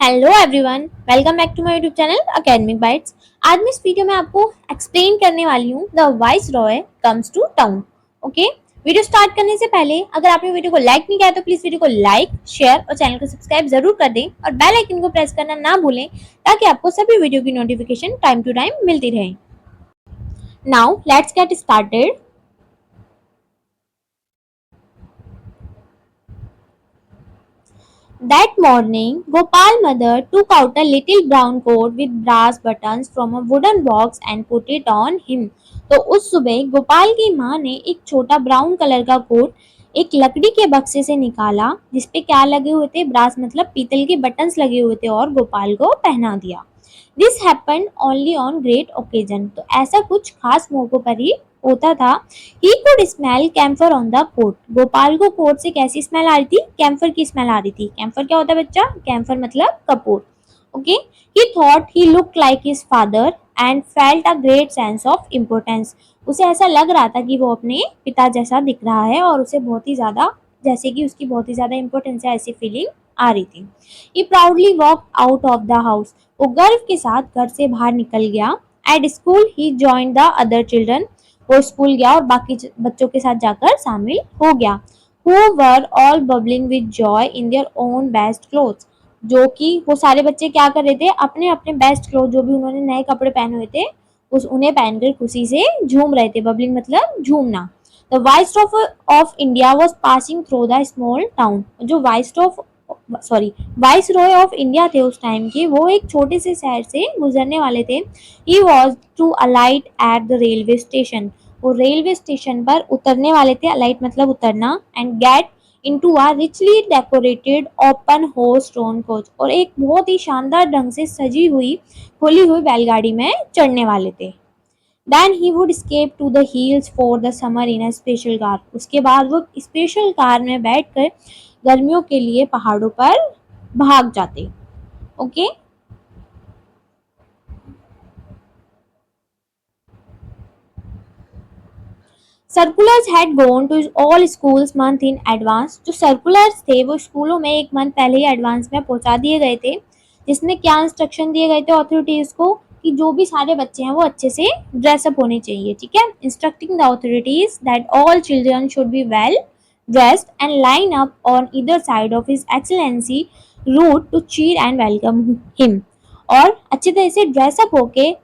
Hello everyone, welcome back to my YouTube channel academic bytes. आज मैं इस video में आपको एक्सप्लेन करने वाली हूँ the viceroy comes to town. Okay, video start करने से पहले अगर आपने वीडियो को लाइक नहीं किया तो प्लीज वीडियो को लाइक, शेयर और चैनल को सब्सक्राइब जरूर कर दें और बेल आइकन को प्रेस करना ना भूलें ताकि आपको सभी वीडियो की नोटिफिकेशन टाइम टू टाइम मिलती रहे। Now let's get started. That morning, Gopal mother took out a little brown coat with brass buttons from a wooden box and put it on him. तो उस सुबह गोपाल की माँ ने एक छोटा ब्राउन कलर का कोट एक लकड़ी के बक्से से निकाला जिसपे क्या लगे हुए थे, ब्रास मतलब पीतल के बटन्स लगे हुए थे और गोपाल को पहना दिया। This happened only on great occasion. तो ऐसा कुछ खास मौकों पर ही होता था। He could smell camphor on the coat. Gopal को कोट से कैसी स्मेल आ रही थी? कैम्फर की स्मेल आ रही थी। कैम्फर क्या होता है बच्चा? कैम्फर मतलब Kapoor. Okay, he thought he looked like his father and felt a great sense of importance. उसे ऐसा लग रहा था कि वो अपने पिता जैसा दिख रहा है और उसे बहुत ही ज्यादा, जैसे कि उसकी बहुत ही ज्यादा इम्पोर्टेंस है, ऐसी फीलिंग आ रही थी। He proudly walk out of the house. वो गर्व के साथ घर से बाहर निकल गया। At school he join the other children. वो स्कूल गया और बाकी बच्चों के साथ जाकर शामिल हो गया। Who were all bubbling with joy in their own best clothes. जो कि वो सारे बच्चे क्या कर रहे थे? अपने अपने बेस्ट क्लोथ, जो भी उन्होंने नए कपड़े पहने हुए थे, उस उन्हें पहनकर खुशी से झूम रहे थे। बबलिंग मतलब झूमना। The viceroy of India was passing through the small town. जो वाइस रॉय ऑफ इंडिया थे उस टाइम के, वो एक छोटे से शहर से गुजरने वाले थे। He was to alight at the railway station. वो रेलवे स्टेशन पर उतरने वाले थे। अलाइट मतलब उतरना। And get into a richly decorated open horse drawn coach. और एक बहुत ही शानदार ढंग से सजी हुई खुली हुई बैलगाड़ी में चढ़ने वाले थे। Then he would escape to the hills for the summer in a special car. उसके बाद वो स्पेशल कार में बैठकर गर्मियों के लिए पहाड़ों पर भाग जाते। Okay, circulars had gone to all schools month in advance. जो सर्कुलर्स थे वो स्कूलों में एक मंथ पहले ही एडवांस में पहुंचा दिए गए थे, जिसमें क्या इंस्ट्रक्शन दिए गए थे ऑथोरिटीज को कि जो भी सारे बच्चे हैं वो अच्छे से ड्रेसअप होने चाहिए। ठीक है, instructing the authorities that all children should be well dressed and line up on either side of his excellency route to cheer and welcome him. और अच्छी तरह से ड्रेसअप होके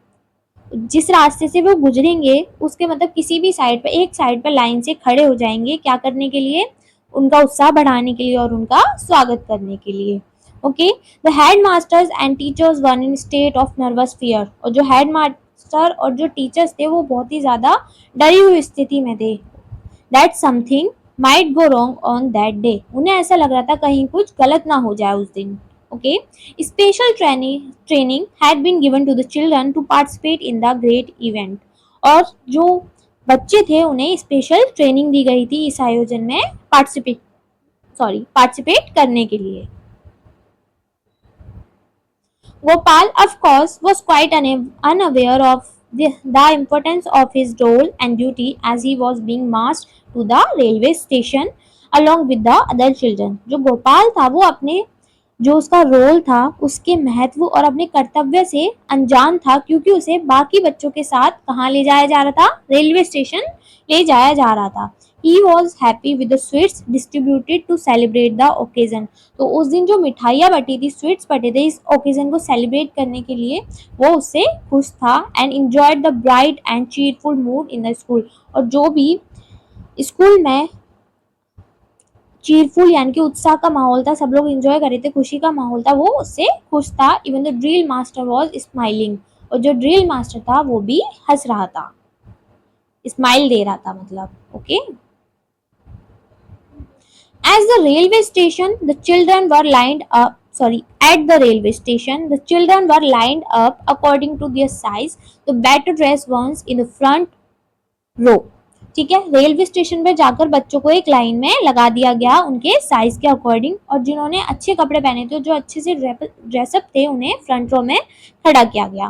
जिस रास्ते से वो गुजरेंगे उसके मतलब किसी भी साइड पर, एक साइड पर लाइन से खड़े हो जाएंगे। क्या करने के लिए? उनका उत्साह बढ़ाने के लिए और उनका स्वागत करने के लिए। Okay, the head masters and teachers one in state of nervous fear. और जो हेड मास्टर और जो टीचर्स थे वो बहुत ही ज्यादा डरी हुई स्थिति में थे। That something might go wrong on that day. उन्हें ऐसा लग रहा था कहीं कुछ गलत ना हो जाए उस दिन। Okay, special training had been given to the children to participate in the great event. और जो बच्चे थे उन्हें स्पेशल ट्रेनिंग दी गई थी इस आयोजन में पार्टिसिपेट करने के लिए। Gopal, of course, was quite unaware of the importance of his role and duty as he was being marched to the railway station along with the other children. जो गोपाल था वो अपने जो उसका रोल था उसके महत्व और अपने कर्तव्य से अनजान था, क्योंकि उसे बाकी बच्चों के साथ कहाँ ले जाया जा रहा था? रेलवे स्टेशन ले जाया जा रहा था। He was happy with the sweets distributed to celebrate the occasion. तो उस दिन जो मिठाइयाँ बटी थी, स्वीट्स बटे थे इस ओकेजन को सेलिब्रेट करने के लिए, वो उससे खुश था। And enjoyed the bright and cheerful mood in the school। और जो भी स्कूल में चीरफुल यानी कि उत्साह का माहौल था, सब लोग एंजॉय कर रहे थे, खुशी का माहौल था, वो उससे खुश था। Even the drill master was smiling. और जो ड्रिल मास्टर था वो भी हंस रहा था, स्माइल दे रहा था मतलब। Okay, As the railway station, the children were lined up. At the railway station, the children were lined up according to their size. The better dressed ones in the front row. ठीक है, railway station पे जाकर बच्चों को एक line में लगा दिया गया उनके साइज के अकॉर्डिंग, और जिन्होंने अच्छे कपड़े पहने थे, जो अच्छे से ड्रेसअप थे, उन्हें फ्रंट रो में खड़ा किया गया।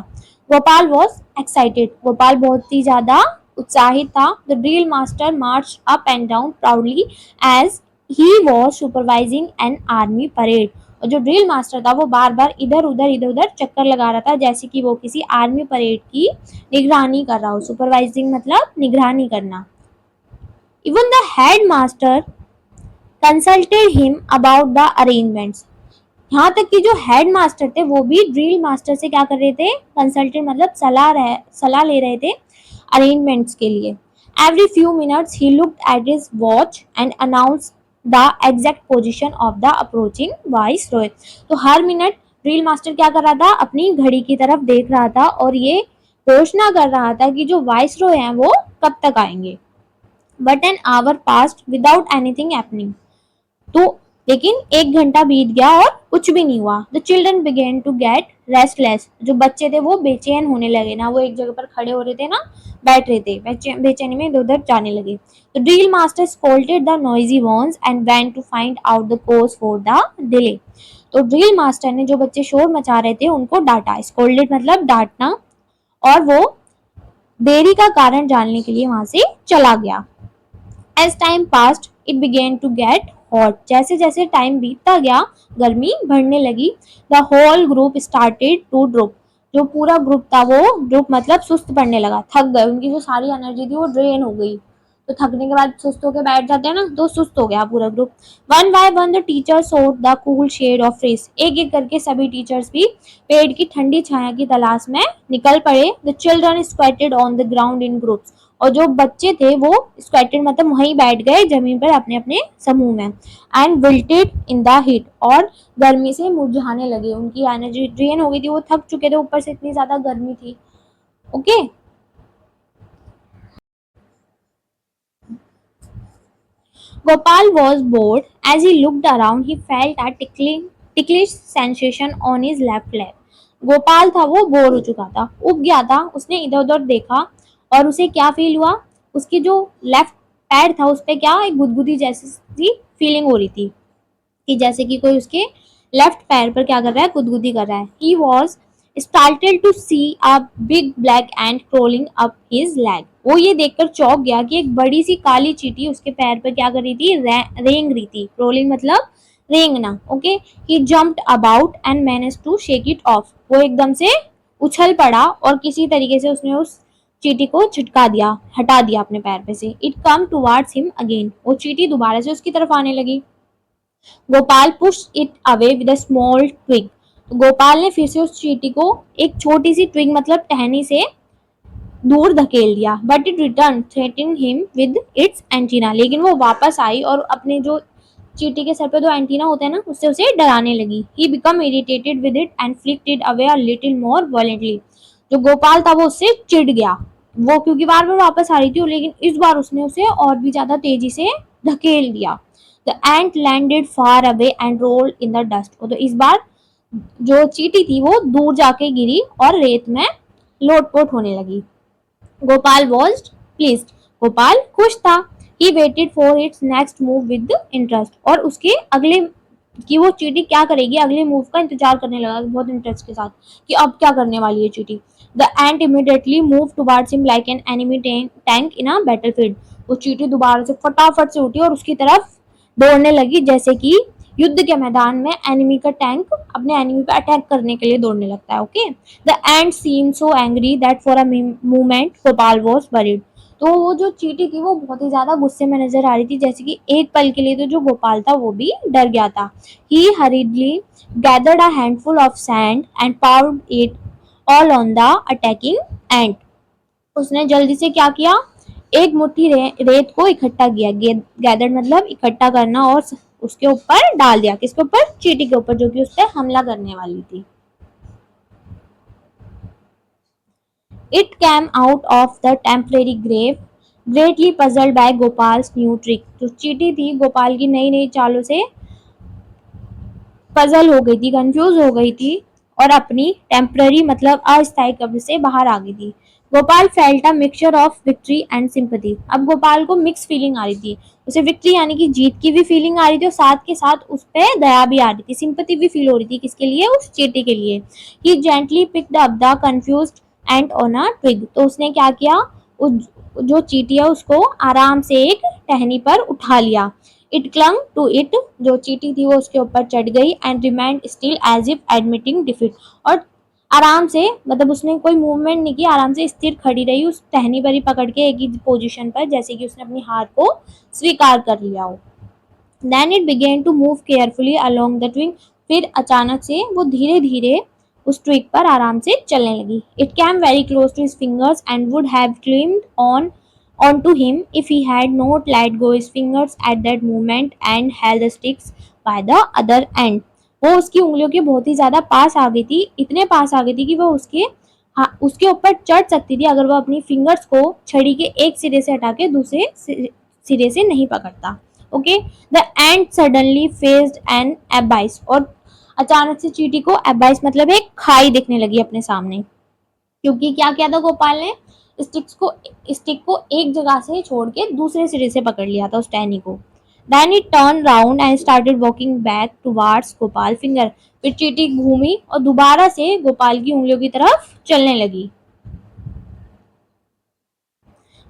Gopal was excited. गोपाल बहुत ही ज्यादा उत्साहित था। The drill master march up and down proudly as he was supervising an army parade. और जो ड्रिल मास्टर था वो बार बार इधर उधर चक्कर लगा रहा था, जैसे कि वो किसी आर्मी परेड की निगरानी कर रहा हो। सुपरवाइजिंग मतलब निगरानी करना। Even the head master consulted him about the arrangements. यहाँ तक कि जो हेड मास्टर थे वो भी ड्रिल मास्टर से क्या कर रहे थे, कंसल्टेंट मतलब सलाह ले रहे थे अरेंजमेंट्स के लिए। Every few minutes he looked at his watch and announce the exact position of the approaching vice Roy. तो हर मिनट ड्रिल मास्टर क्या कर रहा था, अपनी घड़ी की तरफ देख रहा था और ये घोषणा कर रहा था कि जो वाइस रॉय हैं वो कब तक आएंगे। But an hour past without anything happening. तो लेकिन 1 घंटा बीत गया और कुछ भी नहीं हुआ। The children began to get restless. जो बच्चे थे वो बेचैन होने लगे, ना वो एक जगह पर खड़े हो रहे थे ना बैठ रहे थे, बेचैनी में इधर उधर जाने लगे। तो drill master scolded the noisy ones and went to find out the cause for the delay. तो ड्रिल मास्टर ने जो बच्चे शोर मचा रहे थे उनको डांटा। स्कोल्डेड मतलब डांटना। और वो देरी का कारण जानने के लिए वहां से चला गया। As time passed, it began to get hot. जैसे जैसे टाइम बीतता गया गर्मी बढ़ने लगी। The whole group started to drop. जो पूरा ग्रुप था वो ग्रुप मतलब सुस्त पड़ने लगा, थक गए, उनकी जो सारी एनर्जी थी वो ड्रेन हो गई। तो थकने के बाद सुस्त होकर बैठ जाते हैं ना, तो सुस्त हो गया पूरा group. One by one the teacher sought the cool shade of trees. एक एक करके सभी टीचर्स भी पेड़ की ठंडी छाया की तलाश में निकल पड़े। The children squatted on the ground in groups. और जो बच्चे थे वो स्क्वेटेड मतलब वहीं बैठ गए जमीन पर अपने अपने समूह में। And wilted in the heat. और गर्मी से मुरझाने लगे, उनकी एनर्जी ड्रेन हो गई थी, वो थक चुके थे, ऊपर से इतनी ज्यादा गर्मी थी। Okay. Gopal was bored. As he looked around, he felt a ticklish sensation on his left leg. Gopal था वो बोर हो चुका था, उब गया था, उसने इधर उधर देखा और उसे क्या फील हुआ, उसकी जो लेफ्ट पैर था उस पे क्या एक गुदगुदी जैसी फीलिंग हो रही थी, कि जैसे कि कोई उसके लेफ्ट पैर पर क्या कर रहा है, गुदगुदी कर रहा है। He was started to see a big black and crawling up his leg. वो ये देखकर चौंक गया कि एक बड़ी सी काली चींटी उसके पैर पर क्या कर रही थी, रेंग रही थी। क्रोलिंग मतलब रेंगना। Okay. He jumped about and manage to shake it off. वो एकदम से उछल पड़ा और किसी तरीके से उसने उस चींटी को झटका दिया, हटा दिया अपने पैर पे से। It come towards him again. वो चींटी दोबारा से उसकी तरफ आने लगी। Gopal push it away with a small twig. तो गोपाल ने फिर से उस चींटी को एक छोटी सी ट्विग मतलब टहनी से दूर धकेल दिया। But it return threatening him with its antenna. लेकिन वो वापस आई और अपने जो चींटी के सर पे दो एंटीना होते हैं ना, उससे उसे डराने लगी। He become irritated with it and flicked it away a little more violently. जो गोपाल था वो उससे चिढ़ गया, वो क्योंकि बार बार वापस आ रही थी, लेकिन इस बार उसने उसे और भी ज्यादा तेजी से धकेल दिया। The ant landed far away and rolled in the dust. तो इस बार जो चींटी थी वो दूर जाके गिरी और रेत में लोटपोट होने लगी। Gopal was pleased. गोपाल खुश था। He waited for its next move with interest. और उसके अगले कि वो चींटी क्या करेगी अगले मूव का इंतजार करने लगा बहुत इंटरेस्ट के साथ, कि अब क्या करने वाली है चींटी। The ant immediately move towards him like an enemy tank in a battlefield. वो चींटी दोबारा से फटाफट से उठी और उसकी तरफ दौड़ने लगी, जैसे कि युद्ध के मैदान में एनिमी का टैंक अपने एनिमी पे अटैक करने के लिए दौड़ने लगता है। Okay. The ant seem so angry that for a moment Gopal was worried. तो वो जो चींटी थी वो बहुत ही ज्यादा गुस्से में नजर आ रही थी, जैसे कि एक पल के लिए तो जो गोपाल था वो भी डर गया था। ही हरीडली gathered a handful of sand and poured it all on the attacking ant. उसने जल्दी से क्या किया, एक मुट्ठी रेत को इकट्ठा किया। गैदर मतलब इकट्ठा करना, और उसके ऊपर डाल दिया। किसके ऊपर, चींटी के ऊपर, जो कि उस पर हमला करने वाली थी। It came out of the temporary grave greatly puzzled by Gopal's new trick. जो चींटी थी गोपाल की नई नई चालों से पजल हो गई थी, कंफ्यूज हो गई थी और अपनी टेम्पररी मतलब अस्थायी कब्र से बाहर आ गई थी। Gopal felt a mixture of victory and sympathy. अब गोपाल को मिक्स फीलिंग आ रही थी, उसे विक्ट्री यानी कि जीत की भी फीलिंग आ रही थी और साथ के साथ उस पर दया भी आ रही थी, सिंपैथी भी फील हो रही थी। किसके लिए, उस चींटी के लिए। He gently picked up the confused ant on a twig. तो उसने क्या किया, उस जो चींटी है उसको आराम से एक टहनी पर उठा लिया। इट क्लंग टू इट, जो चींटी थी वो उसके ऊपर चढ़ गई, and remained still as if admitting defeat, और आराम से, मतलब उसने कोई मूवमेंट नहीं की, आराम से स्थिर खड़ी रही उस टहनी पर ही पकड़ के एक ही पोजीशन पर, जैसे कि उसने अपनी हार को स्वीकार कर लिया हो। Then it began to move carefully along the twig, फिर अचानक से वो धीरे धीरे उस ट्विग पर आराम से चलने लगी। It came very close to his fingers and would have climbed on to him if he had not let go his fingers at that moment and held the sticks by the other end। वो उसकी उंगलियों के बहुत ही ज्यादा पास आ गई थी, इतने पास आ गई थी कि वो उसके ऊपर चढ़ सकती थी अगर वो अपनी फिंगर्स को छड़ी के एक सिरे से हटा के दूसरे सिरे से नहीं पकड़ता। Okay, the ant suddenly faced an abyss, और अचानक से चींटी को एबाइस मतलब एक खाई दिखने लगी अपने सामने, क्योंकि क्या किया था गोपाल ने, स्टिक को एक जगह से छोड़ के दूसरे सिरे से पकड़ लिया था उस टहनी को। Then it turn round and started walking back towards Gopal finger, फिर चींटी घूमी और दोबारा से गोपाल की उंगलियों की तरफ चलने लगी।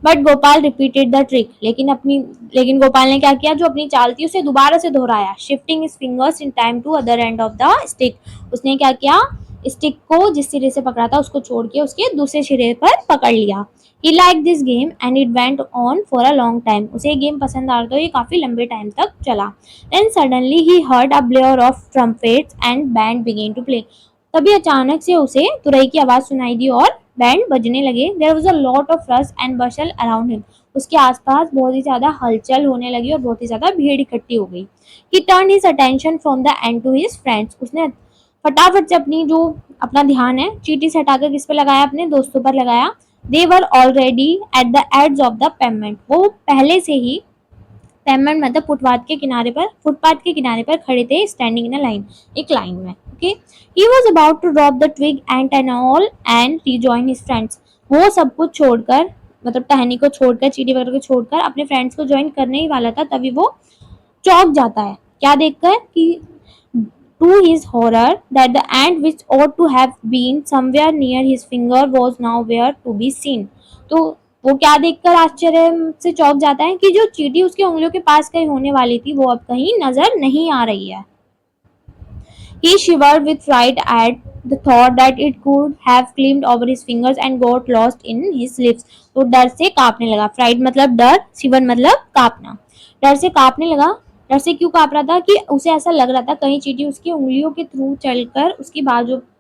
But Gopal repeated the trick, लेकिन गोपाल ने क्या किया, जो अपनी चाल थी उसे दोबारा से दोहराया। Shifting his fingers in time to other end of the stick, उसने क्या किया, स्टिक को जिस सिरे से पकड़ा था उसको छोड़ के उसके दूसरे सिरे पर पकड़ लिया। He liked this game and it went on for a long time, उसे गेम पसंद आ रहा था, ये काफी लंबे टाइम तक चला। Then suddenly he heard a blare of trumpets and band began to play, तभी अचानक से उसे तुरई की आवाज सुनाई दी और बैंड बजने लगे। There was a lot of rush and bustle around him, उसके आसपास बहुत ही ज्यादा हलचल होने लगी और बहुत ही ज्यादा भीड़ इकट्ठी हो गई। He turn his attention from the end to his friends, उसने फटाफट से अपना ध्यान है चींटी से हटाकर किस पे लगाया, अपने दोस्तों पर लगाया। They were already at the edge of the pavement, वो पहले से ही पेमेंट मतलब फुटपाथ के किनारे पर खड़े थे, स्टैंडिंग इन अ लाइन, एक लाइन में। Okay, he was about to drop the twig and all and rejoin his friends, वो सब कुछ छोड़कर, मतलब टहनी को छोड़कर, चींटी वगैरह को छोड़कर अपने फ्रेंड्स को ज्वाइन करने ही वाला था, तभी वो चौंक जाता है, क्या देखकर कि to his horror that the ant which ought to have been somewhere near his finger was nowhere to be seen। तो वो क्या देखकर आश्चर्य से चौंक जाता है कि जो चींटी उसकी उंगलियों के पास कहीं होने वाली थी वो अब कहीं नजर नहीं आ रही है। He shivered with fright at the thought that it could have climbed over his fingers and got lost in his lips। तो डर से कांपने लगा, फ्राइड मतलब डर, शिवर मतलब कांपना, डर से कांपने लगा। डर से क्यों कांप रहा था कि उसे ऐसा लग रहा था कहीं चींटी उसकी उंगलियों के थ्रू चलकर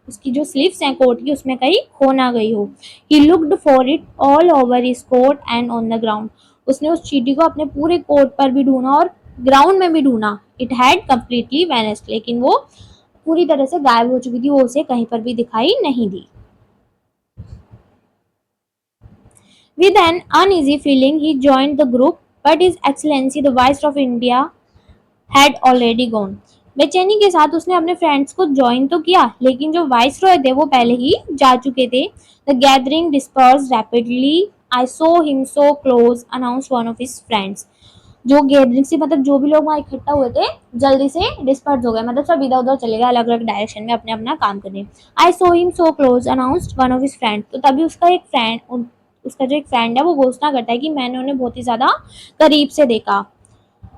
उसकी जो स्लीव्स हैं कोट की उसमें कहीं खो ना गई हो। He looked for it all over his coat and on the ground, उसने उस चींटी को अपने पूरे कोट पर भी ढूंढा और ग्राउंड में भी ढूंढा। It had completely vanished, लेकिन वो पूरी तरह से गायब हो चुकी थी, वो उसे कहीं पर भी दिखाई नहीं दी। With an uneasy feeling, he joined the group, but His Excellency the Viceroy of India had already gone। बेचैनी के साथ उसने अपने फ्रेंड्स को ज्वाइन तो किया, लेकिन जो वाइस रॉय थे वो पहले ही जा चुके थे। The gathering disperse rapidly, I saw him so close, announce one of his friends. जो गैदरिंग से मतलब जो भी लोग वहाँ इकट्ठा हुए थे जल्दी से डिस्पर्स हो गए, मतलब सब इधर उधर चले गए अलग अलग डायरेक्शन में अपने अपना काम करने। I saw him so close announced one of his friend, तो तभी उसका जो एक फ्रेंड है वो घोषणा करता है कि मैंने उन्हें बहुत ही ज्यादा करीब से देखा।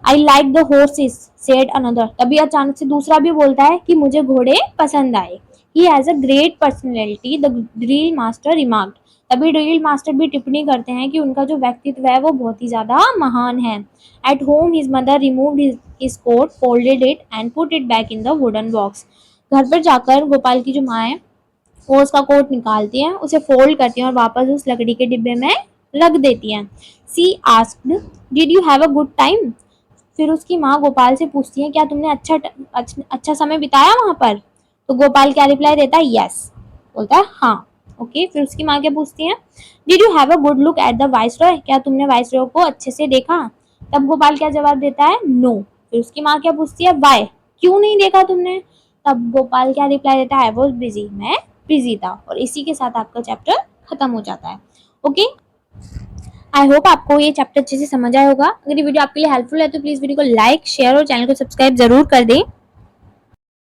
I like the horses said another, तभी अचानक से दूसरा भी बोलता है कि मुझे घोड़े पसंद आए। He has a great personality the drill master remarked, तभी ड्रिल मास्टर भी टिप्पणी करते हैं कि उनका जो व्यक्तित्व है वो बहुत ही ज्यादा महान है। At home his mother removed his coat, folded it and put it back in the wooden box, घर पर जाकर गोपाल की जो माँ है वो उसका कोट निकालती हैं, उसे फोल्ड करती हैं और वापस उस लकड़ी के डिब्बे में रख देती हैं। She asked did you have a good time, फिर उसकी माँ गोपाल से पूछती है क्या तुमने अच्छा समय बिताया वहां पर, तो गोपाल क्या रिप्लाई देता है, यस, बोलता है हाँ। ओके, फिर उसकी माँ क्या पूछती है, did you have a good look at the viceroy, क्या तुमने वाइसरॉय को अच्छे से देखा, तब गोपाल क्या जवाब देता है, नो। फिर उसकी माँ क्या पूछती है, वाई, क्यों नहीं देखा तुमने, तब गोपाल क्या रिप्लाई देता है, आई वॉज बिजी, मैं बिजी था। और इसी के साथ आपका चैप्टर खत्म हो जाता है। ओके, आई होप आपको ये चैप्टर अच्छे से समझ आया होगा। अगर ये वीडियो आपके लिए हेल्पफुल है तो प्लीज वीडियो को लाइक, शेयर और चैनल को सब्सक्राइब जरूर कर दें।